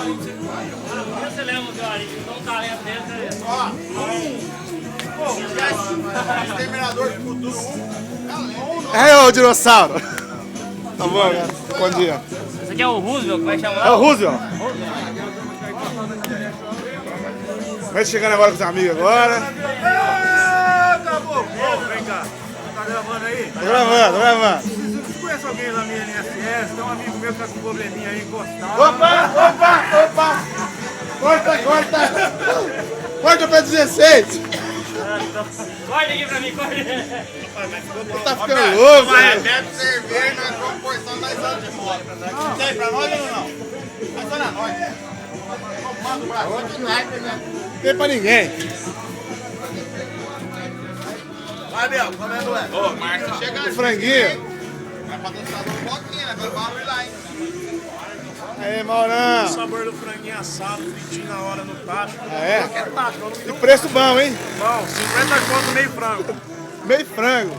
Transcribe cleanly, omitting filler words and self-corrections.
Você lembra que o Ari não tá ali dentro? Ó, Exterminador do Futuro 1. É o dinossauro. Tá bom, cara. Bom dia. Esse aqui é o Roosevelt, como é que chama lá? É o Roosevelt. Vai chegando agora com os amigos agora. Acabou. Vem cá. Tá gravando aí? Tô gravando, tô gravando. Você conhece alguém lá na minha NSS? Tem um amigo meu que tá com um probleminha aí encostado. Opa! Corta! Corta pra 16! Corta aqui pra mim, corta. Tá ficando louco, Vai, né? bebe cerveja, nós vamos cortando 10 anos de moto. Tem pra nós ou não? Mas olha nós. Manda o braço. Não tem pra ninguém. Vai, Bel, comendo é. Ô, Márcio, chega aí. Franguinho. Vai pra dançador um pouquinho, né? Vai pra abrir lá, hein? Aí, Maurão. O sabor do franguinho assado, fritinho na hora no tacho. Ah, é? Qualquer tacho, eu não me E deu preço bom, hein? bom. 50 conto meio frango. Meio frango.